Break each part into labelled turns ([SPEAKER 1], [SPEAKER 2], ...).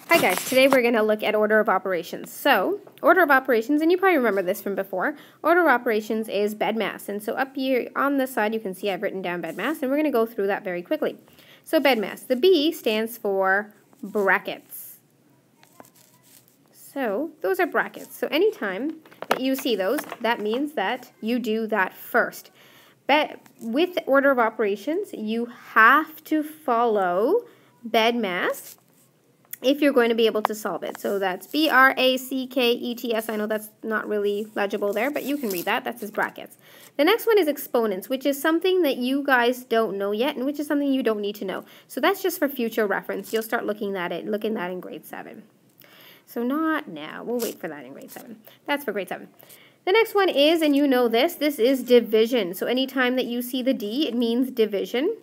[SPEAKER 1] Hi guys, today we're going to look at order of operations. So, order of operations, and you probably remember this from before, order of operations is BEDMAS. And so up here on this side you can see I've written down BEDMAS, and we're going to go through that very quickly. So BEDMAS, the B stands for brackets. So those are brackets. So anytime that you see those, that means that you do that first. But with order of operations, you have to follow BEDMAS if you're going to be able to solve it. So that's B-R-A-C-K-E-T-S. I know that's not really legible there, but you can read that. That's his brackets. The next one is exponents, which is something that you guys don't know yet, and which is something you don't need to know. So that's just for future reference. You'll start looking at it in grade 7. So not now. We'll wait for that in grade 7. That's for grade 7. The next one is, and you know this is division. So anytime that you see the D, it means division.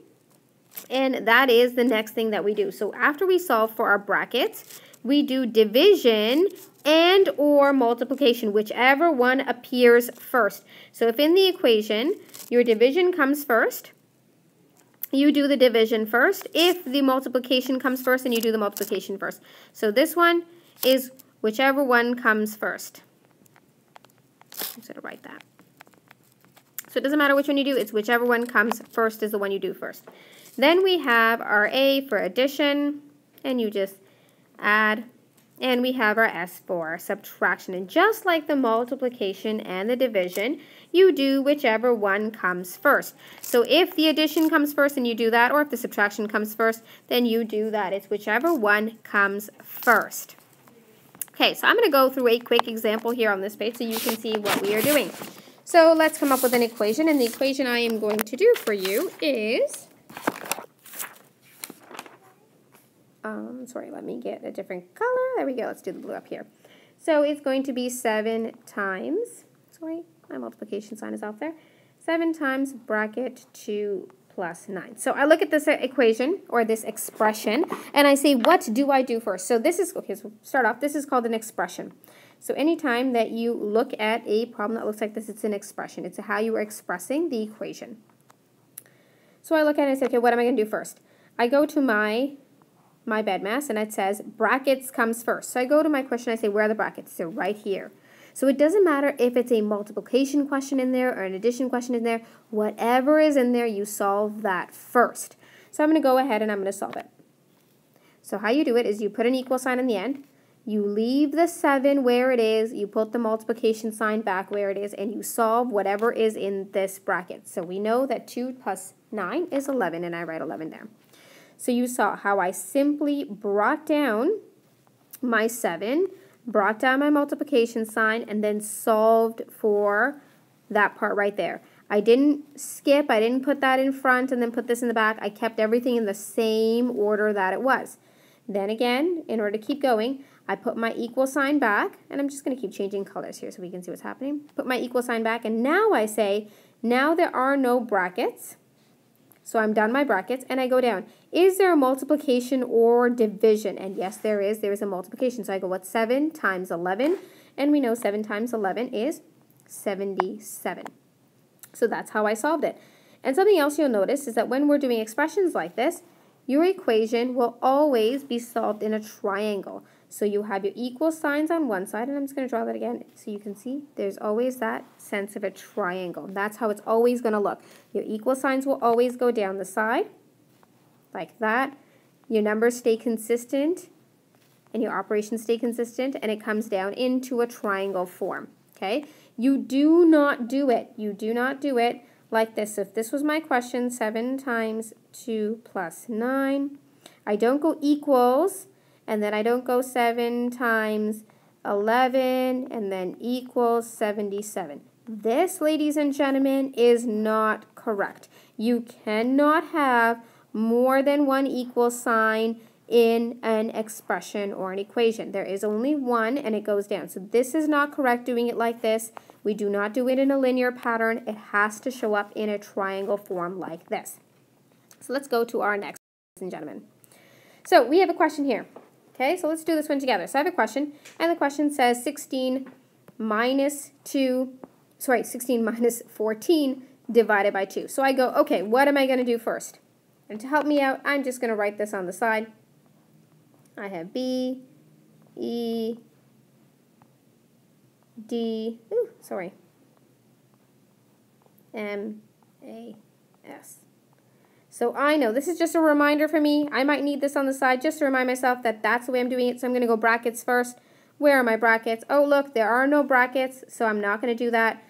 [SPEAKER 1] And that is the next thing that we do. So after we solve for our brackets, we do division and or multiplication, whichever one appears first. So if in the equation, your division comes first, you do the division first. If the multiplication comes first, then you do the multiplication first. So this one is whichever one comes first. I'm just going to write that. So it doesn't matter which one you do, it's whichever one comes first is the one you do first. Then we have our A for addition, and you just add, and we have our S for subtraction. And just like the multiplication and the division, you do whichever one comes first. So if the addition comes first, then you do that, or if the subtraction comes first, then you do that. It's whichever one comes first. Okay, so I'm going to go through a quick example here on this page so you can see what we are doing. So let's come up with an equation, and the equation I am going to do for you is... sorry, let me get a different color. There we go. Let's do the blue up here. So it's going to be 7 times, sorry, my multiplication sign is out there, 7 times bracket 2 plus 9. So I look at this equation, or this expression, and I say, what do I do first? So this is, okay, so start off, this is called an expression. So anytime that you look at a problem that looks like this, it's an expression. It's how you are expressing the equation. So I look at it and say, okay, what am I going to do first? I go to my BEDMAS, and it says brackets comes first. So I go to my question, I say, where are the brackets? They're right here. So it doesn't matter if it's a multiplication question in there or an addition question in there. Whatever is in there, you solve that first. So I'm going to go ahead and I'm going to solve it. So how you do it is you put an equal sign in the end. You leave the 7 where it is. You put the multiplication sign back where it is, and you solve whatever is in this bracket. So we know that 2 plus 9 is 11, and I write 11 down. So you saw how I simply brought down my 7, brought down my multiplication sign, and then solved for that part right there. I didn't skip, I didn't put that in front and then put this in the back. I kept everything in the same order that it was. Then again, in order to keep going, I put my equal sign back, and I'm just going to keep changing colors here so we can see what's happening. Put my equal sign back, and now I say, now there are no brackets. So I'm done my brackets, and I go down. Is there a multiplication or division? And yes, there is. There is a multiplication. So I go, what's 7 times 11? And we know 7 times 11 is 77. So that's how I solved it. And something else you'll notice is that when we're doing expressions like this, your equation will always be solved in a triangle. So you have your equal signs on one side, and I'm just going to draw that again so you can see there's always that sense of a triangle. That's how it's always going to look. Your equal signs will always go down the side like that. Your numbers stay consistent and your operations stay consistent, and it comes down into a triangle form. Okay? You do not do it. You do not do it like this. So if this was my question, 7 times 2 plus 9, I don't go equals, and then I don't go 7 times 11, and then equals 77. This, ladies and gentlemen, is not correct. You cannot have more than one equal sign in an expression or an equation. There is only one, and it goes down. So this is not correct doing it like this. We do not do it in a linear pattern. It has to show up in a triangle form like this. So let's go to our next, ladies and gentlemen. So we have a question here. Okay, so let's do this one together. So I have a question, and the question says 16 minus 14 divided by 2. So I go, okay, what am I going to do first? And to help me out, I'm just going to write this on the side. I have B E, D, M, A, S. So I know, this is just a reminder for me. I might need this on the side just to remind myself that that's the way I'm doing it. So I'm going to go brackets first. Where are my brackets? Oh, look, there are no brackets, so I'm not going to do that.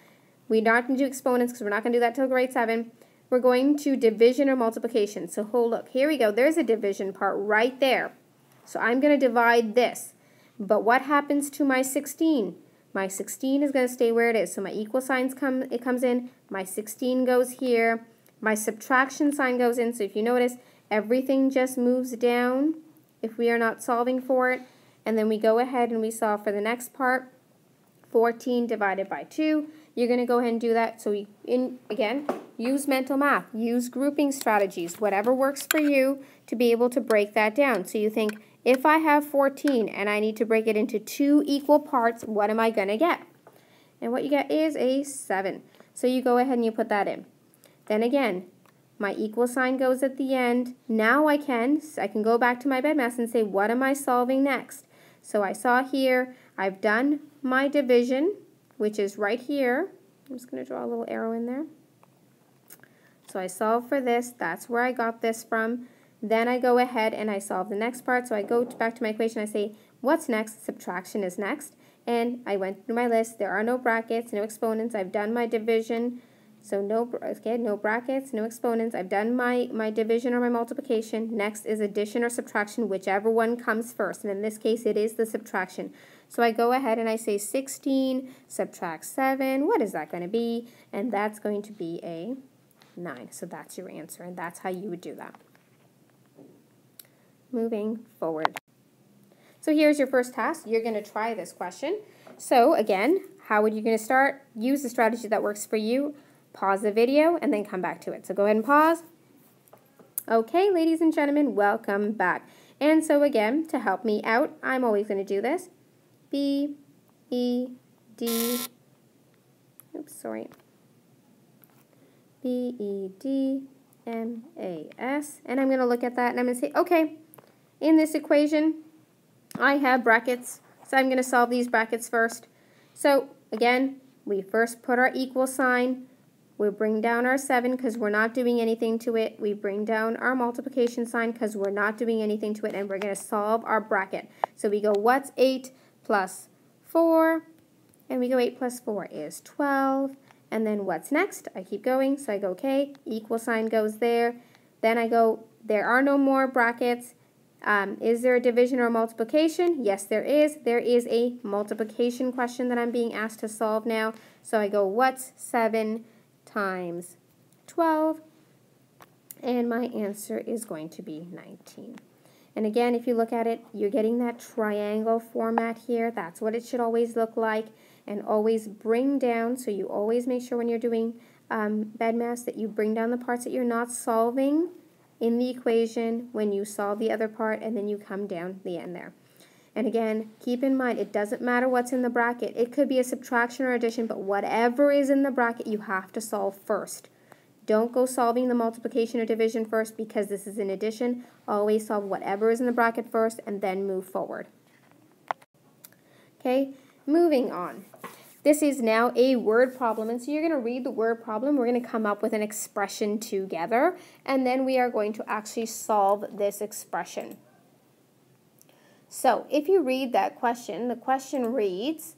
[SPEAKER 1] We're not going to do exponents because we're not going to do that till grade 7. We're going to division or multiplication. So look, here we go. There's a division part right there. So I'm going to divide this. But what happens to my 16? My 16 is going to stay where it is. So my equal signs comes in. My 16 goes here. My subtraction sign goes in. So if you notice, everything just moves down if we are not solving for it. And then we go ahead and we solve for the next part. 14 divided by 2. You're going to go ahead and do that. So again, use mental math. Use grouping strategies. Whatever works for you to be able to break that down. So you think, if I have 14 and I need to break it into 2 equal parts, what am I going to get? And what you get is a 7. So you go ahead and you put that in. Then again, my equal sign goes at the end. Now I can go back to my BEDMAS and say, what am I solving next? So I saw here, I've done my division, which is right here. I'm just going to draw a little arrow in there. So I solve for this. That's where I got this from. Then I go ahead and I solve the next part. So I go back to my equation. I say, what's next? Subtraction is next. And I went through my list. There are no brackets, no exponents. I've done my division. So no brackets, no exponents. I've done my division or my multiplication. Next is addition or subtraction, whichever one comes first. And in this case, it is the subtraction. So I go ahead and I say 16, subtract 7. What is that going to be? And that's going to be a 9. So that's your answer, and that's how you would do that. Moving forward. So here's your first task. You're going to try this question. So again, how are you going to start? Use the strategy that works for you. Pause the video and then come back to it. So go ahead and pause. Okay, ladies and gentlemen, welcome back. And so again, to help me out, I'm always going to do this. B, E, D, B, E, D, M, A, S. And I'm going to look at that and I'm going to say, okay, in this equation, I have brackets. So I'm going to solve these brackets first. So again, we first put our equal sign. We bring down our 7 because we're not doing anything to it. We bring down our multiplication sign because we're not doing anything to it. And we're going to solve our bracket. So we go, what's 8 plus 4? And we go 8 plus 4 is 12. And then what's next? I keep going. So I go, okay, equal sign goes there. Then I go, there are no more brackets. Is there a division or multiplication? Yes, there is. There is a multiplication question that I'm being asked to solve now. So I go, what's 7 times 12? And my answer is going to be 19. And again, if you look at it, you're getting that triangle format here. That's what it should always look like. And always bring down, so you always make sure when you're doing BEDMAS that you bring down the parts that you're not solving in the equation when you solve the other part, and then you come down the end there. And again, keep in mind, it doesn't matter what's in the bracket. It could be a subtraction or addition, but whatever is in the bracket, you have to solve first. Don't go solving the multiplication or division first because this is an addition. Always solve whatever is in the bracket first and then move forward. Okay, moving on. This is now a word problem, and so you're going to read the word problem. We're going to come up with an expression together, and then we are going to actually solve this expression. So if you read that question, the question reads,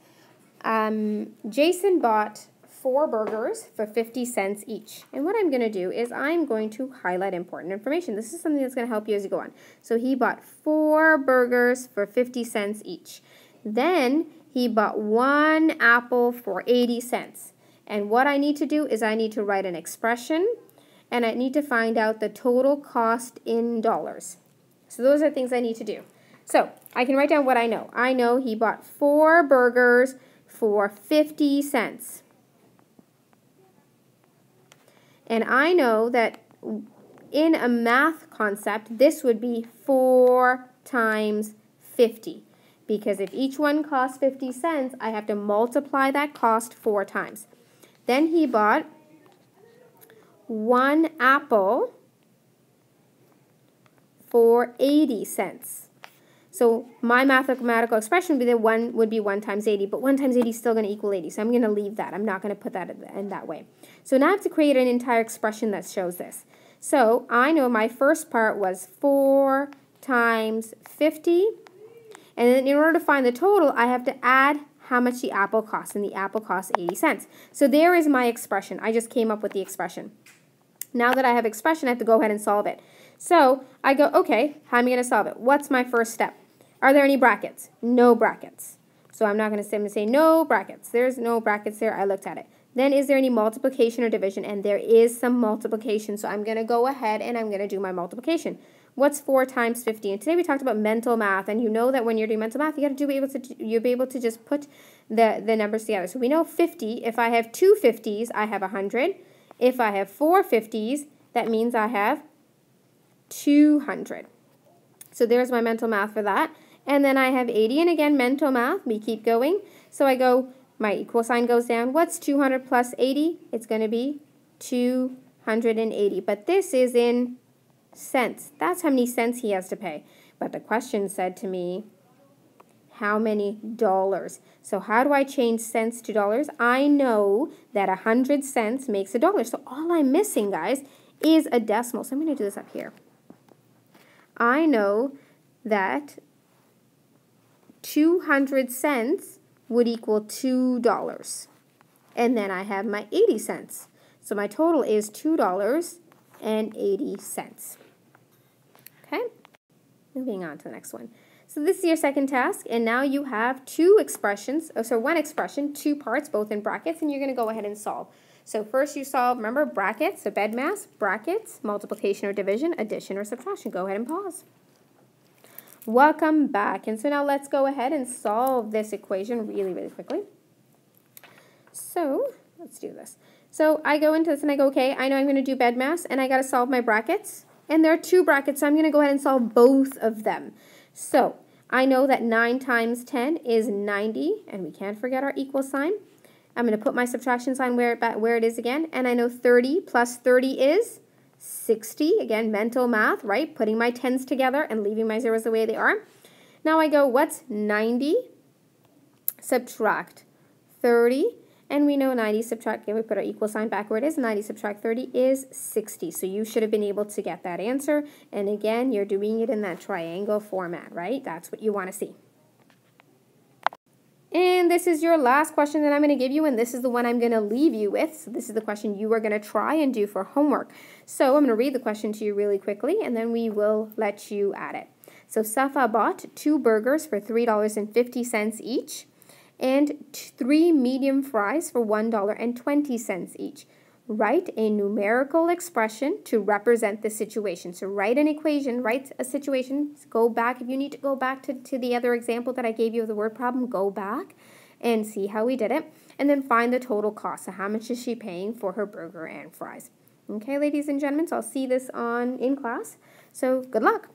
[SPEAKER 1] Jason bought 4 burgers for 50 cents each. And what I'm going to do is I'm going to highlight important information. This is something that's going to help you as you go on. So he bought 4 burgers for 50 cents each. Then he bought 1 apple for 80 cents. And what I need to do is I need to write an expression, and I need to find out the total cost in dollars. So those are things I need to do. So I can write down what I know. I know he bought 4 burgers for 50 cents. And I know that in a math concept, this would be 4 times 50. Because if each one costs 50 cents, I have to multiply that cost 4 times. Then he bought 1 apple for 80 cents. So my mathematical expression would be 1 times 80, but 1 times 80 is still going to equal 80, so I'm going to leave that. I'm not going to put that in that way. So now I have to create an entire expression that shows this. So I know my first part was 4 times 50, and then in order to find the total, I have to add how much the apple costs, and the apple costs 80 cents. So there is my expression. I just came up with the expression. Now that I have expression, I have to go ahead and solve it. So I go, okay, how am I going to solve it? What's my first step? Are there any brackets? No brackets. So I'm not going to say no brackets. There's no brackets there. I looked at it. Then is there any multiplication or division? And there is some multiplication. So I'm going to go ahead and I'm going to do my multiplication. What's 4 times 50? And today we talked about mental math, and you know that when you're doing mental math, you'll be able to just put the numbers together. So we know 50, if I have 2 50s, I have 100. If I have 4 50s, that means I have 200. So there's my mental math for that. And then I have 80, and again, mental math, we keep going. So I go, my equal sign goes down. What's 200 plus 80? It's going to be 280. But this is in cents. That's how many cents he has to pay. But the question said to me, how many dollars? So how do I change cents to dollars? I know that 100 cents makes $1. So all I'm missing, guys, is a decimal. So I'm going to do this up here. I know that 200 cents would equal $2. And then I have my 80 cents. So my total is $2.80. Okay? Moving on to the next one. So this is your second task, and now you have two expressions, one expression, 2 parts, both in brackets, and you're going to go ahead and solve. So first you solve, remember, brackets, so BEDMAS, brackets, multiplication or division, addition or subtraction. Go ahead and pause. Welcome back. And so now let's go ahead and solve this equation really, really quickly. So let's do this. So I go into this and I go, okay, I know I'm going to do BEDMAS, and I got to solve my brackets. And there are 2 brackets, so I'm going to go ahead and solve both of them. So I know that 9 times 10 is 90, and we can't forget our equal sign. I'm going to put my subtraction sign where it is again, and I know 30 plus 30 is 60. Again, mental math, right? Putting my 10s together and leaving my zeros the way they are. Now I go, what's 90? Subtract 30. And we know 90 subtract, we put our equal sign back where it is, 90 subtract 30 is 60. So you should have been able to get that answer. And again, you're doing it in that triangle format, right? That's what you want to see. And this is your last question that I'm going to give you, and this is the one I'm going to leave you with. So this is the question you are going to try and do for homework. So I'm going to read the question to you really quickly, and then we will let you at it. So Safa bought 2 burgers for $3.50 each, and 3 medium fries for $1.20 each. Write a numerical expression to represent the situation. So write an equation, write a situation, go back. If you need to go back to the other example that I gave you of the word problem, go back and see how we did it. And then find the total cost. So how much is she paying for her burger and fries? Okay, ladies and gentlemen, so I'll see this in class. So good luck.